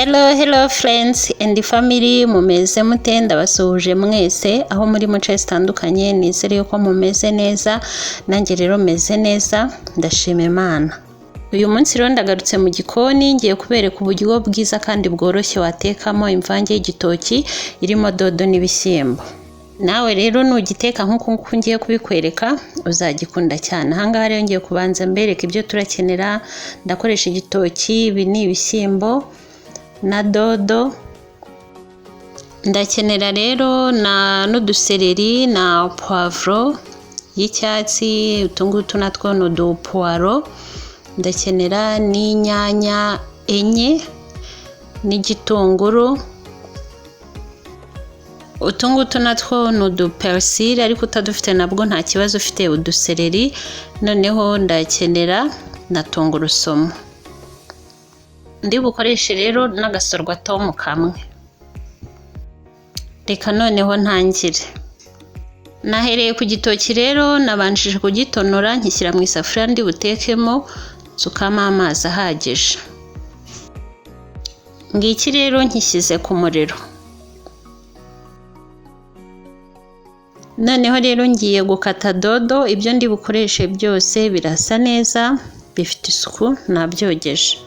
Hello friends and family, mumeze mute? Ndabasuhuje mwese aho muri muce zitandukanye, nizere yuko mumeze neza. Nanjye rero meze neza, ndashima Imana. Uyu munsi rero ndagarutse mu gikoni, ngiye kubereka uburyo bwiza kandi bworoshye watekamo imvange y'igitoki irimo dodo n'ibishyimbo. Nawe rero nugiteka nk'uko ngiye kubikwereka uzagikunda cyane. Ahangaha rero ngiye kubanza mbereka ibyo turakenera. Ndakoresha igitoki, ibi ni ibishyimbo na dodo. Ndakenera rero n'udusereri na poivro y'icyatsi, utungutu natwo ni udupuwaro. Ndakenera n'inyanya enye n'igitunguru. Utungutu natwo ni udupersile, ariko utadufite nabwo nta kibazo, ufite udusereri. Noneho ndakenera na tungurusumu. Ndi bukoreshe rero n'agasorwatomu kamwe. Reka noneho ntangire. Nahereye ku gitoki rero, nabanjije kugitonora nkishyira mu isafuriya ndi butekemo, nsukamo amazi ahagije. Ngiki rero nkishyize ku muriro. Noneho rero ngiye gukata dodo. Ibyo ndi bukoreshe byose birasa neza, bifite isuku, nabyogeje.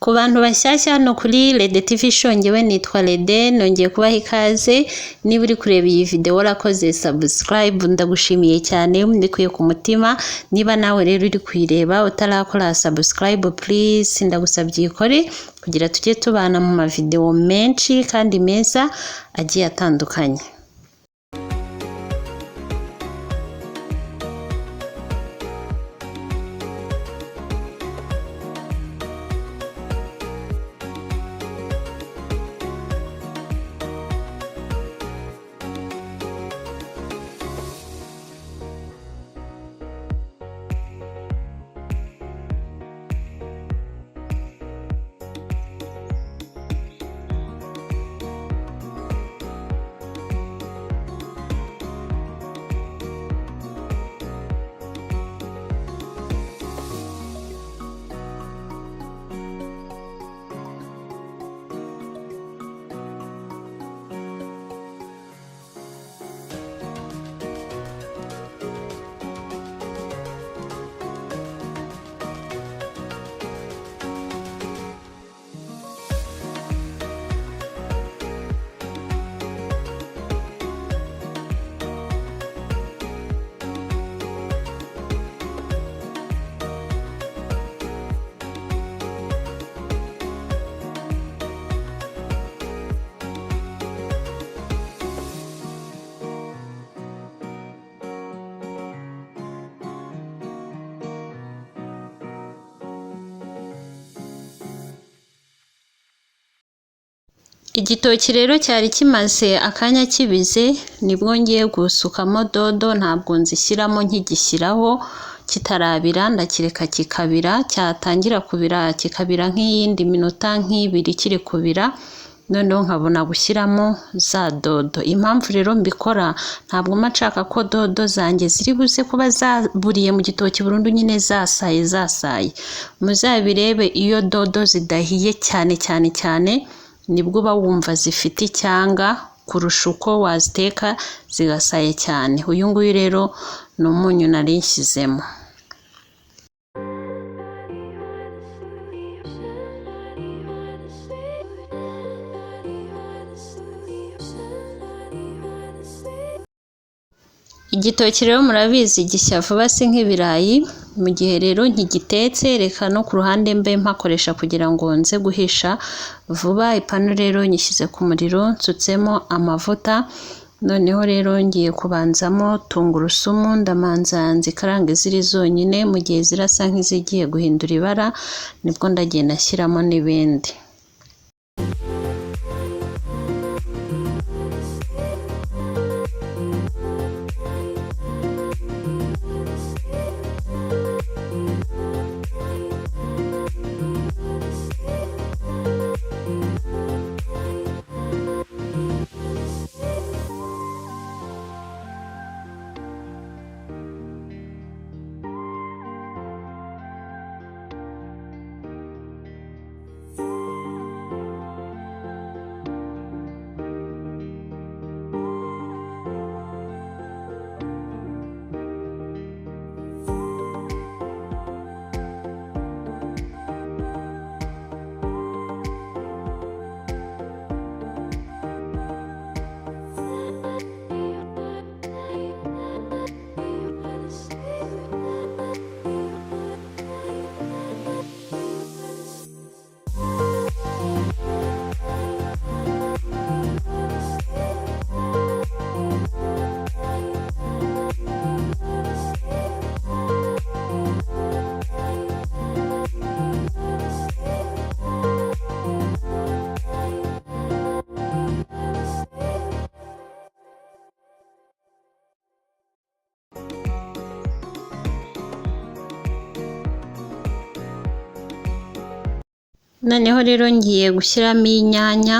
Ku bantu bashyashya hano kuri Rede TV Show, ngewe nitwa Rede, nongeye kubaha ikaze. Niba uri kureba iyi video warakoze subscribe, ndagushimiye cyane, ndikuye ku mutima. Niba nawe rero uri kuyireba utarakora subscribe, please ndagusabye ikore, kugira tujye tubana mu mavideo menshi kandi meza agiye atandukanye. Igitoki rero cyari kimaze akanya kibize, nibwo ngiye gusukamo dodo. Ntabwo nzishyiramo nkigishyiraho kitarabira, ndakireka kikabira. Cyatangira kubira kikabira nk'iyindi minota nk'ibiri kiri kubira, noneho nkabona gushyiramo za dodo. Impamvu rero mbikora, ntabwo nshaka ko dodo zanjye ziri buze kuba zaburiye mu gitoki burundu, nyine zasaye. Muzabirebe iyo dodo zidahiye cyane nibwo uba wumva zifite icyanga kurusha uko waziteka zigasaye cyane. Uyu nguyu rero ni umunyu nari nshyizemo. Igitoki rero murabizi gishya vuba, si nk'ibirayi. Mu gihe rero nkigitetse, reka no ku ruhande mbe mpakoresha kugira ngo nze guhisha vuba. Ipanu rero nyishyize ku muriro, nsutsemo amavuta. Noneho rero ngiye kubanzamo tungurusumu, ndamanza nzikarange ziri zonyine. Mu gihe zirasa nk'izigiye guhindura ibara, nibwo ndagenda ashyiramo n'ibindi. noneho rero ngiye gushyiramo inyanya.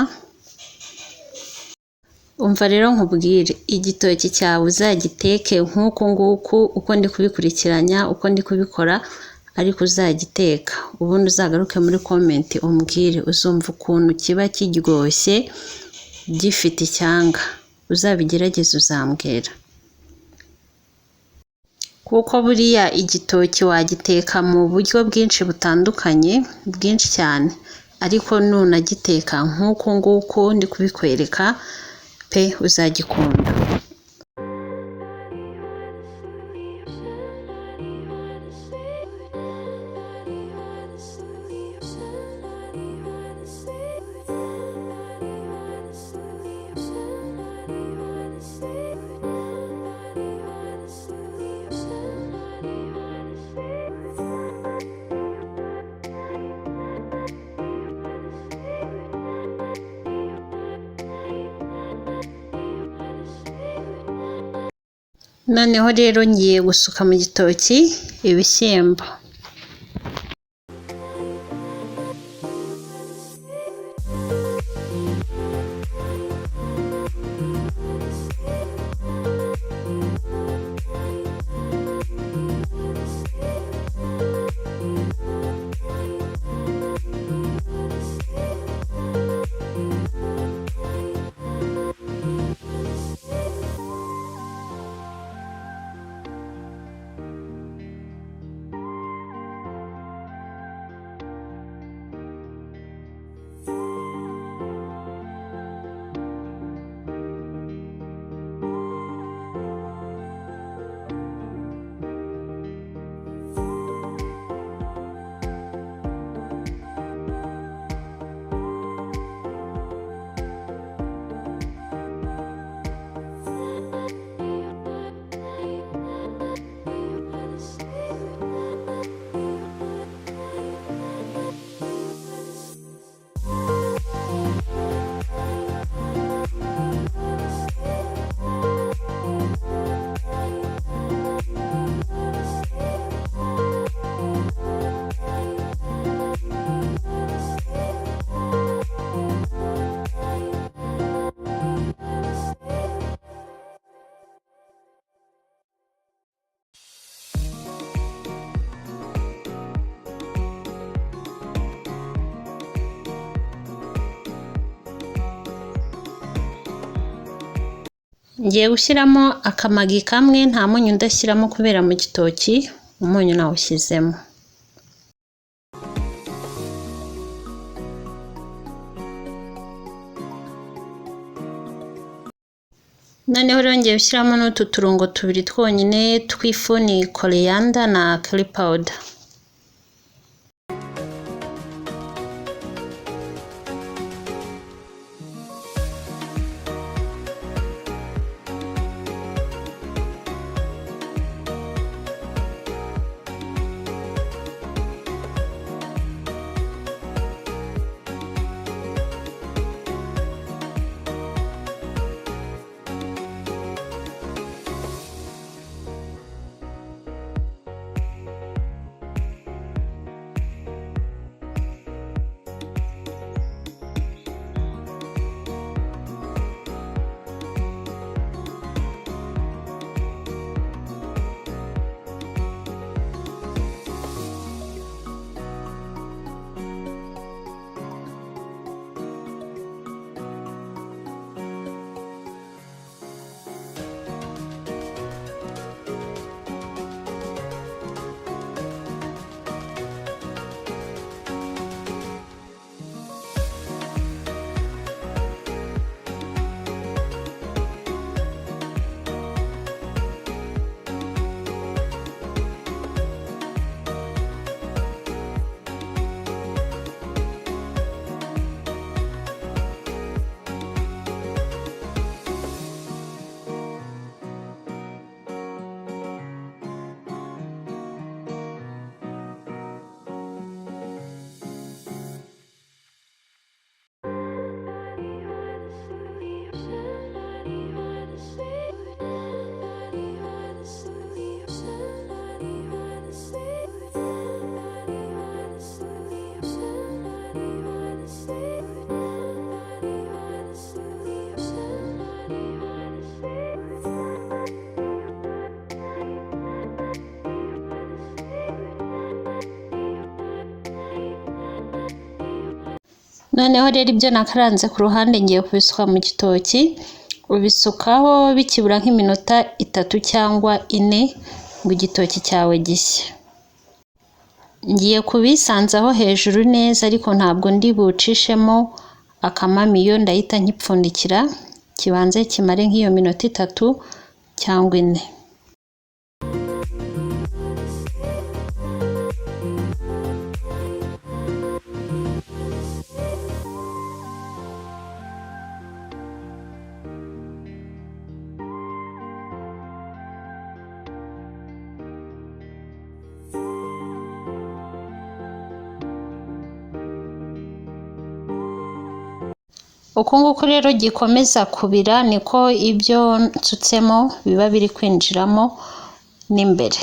Umva rero nkubwire, igitoki cyawe uzagiteke nk'uku nguku uko ndi kubikurikiranya, uko ndi kubikora, ariko uzagiteka ubundi uzagaruke muri komenti umbwire, uzumva ukuntu kiba kiryoshye gifite icyanga. Uzabigerageze uzambwira, kuko buriya igitoki wagiteka mu buryo bwinshi butandukanye, bwinshi cyane, ariko nunagiteka nk'uku nguku ndi kubikwereka pe uzagikunda. Noneho rero ngiye gusuka mu gitoki ibishyimbo. Ngiye gushyiramo akamagi kamwe, nta munyu ndashyiramo kubera mu gitoki umunyu nawushyizemo. Noneho rero ngiye gushyiramo n'utu turungo tubiri twonyine tw'ifu, ni coriander na curry powder. Noneho rero ibyo nakaranze ku ruhande ngiye kubisuka mu gitoki, ubisukaho bikibura nk'iminota 3 cyangwa 4 ngo igitoki cyawe gishye. Ngiye kubisanzaho hejuru neza, ariko ntabwo ndi bucishemo akamamiyo, ndahita nkipfundikira kibanze kimare nk'iyo minota 3 cyangwa 4. Uko nguko rero gikomeza kubira niko ibyo nsutsemo biba biri kwinjiramo n'imbere.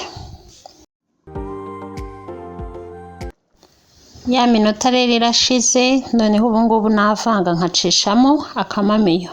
Ya minota rero irashize, noneho ubu ngubu navanga nkacishamo akamamiyo.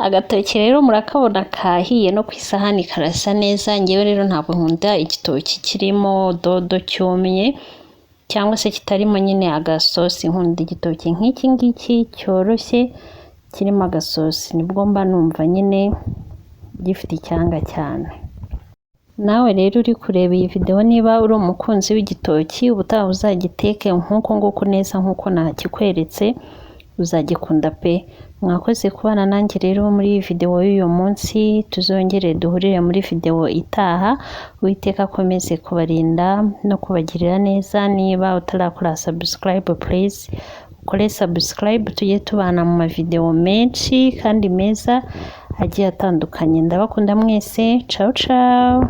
Agatoki rero murakabona kahiye no ku isahani karasa neza. Ngewe rero ntabwo nkunda igitoki kirimo dodo cyumye cyangwa se kitarimo nyine agasosi. Nkunda igitoki nk'iki ngiki cyoroshye kirimo agasosi, nibwo mba numva nyine gifite icyanga cyane. Nawe rero uri kureba iyi video, niba uri umukunzi w'igitoki, ubutaha uzagiteke nk'uko nguko neza nk'uko nakikweretse, uzagikunda pe. Mwakoze kubana nanjye rero muri iyi video y'uyu munsi, tuzongere duhurire muri video itaha. Uwiteka akomeze kubarinda no kubagirira neza. Niba utarakora subscribe, please ukore subscribe, tujye tubana mu mavideo menshi kandi meza agiye atandukanye. Ndabakunda mwese, ciao ciao.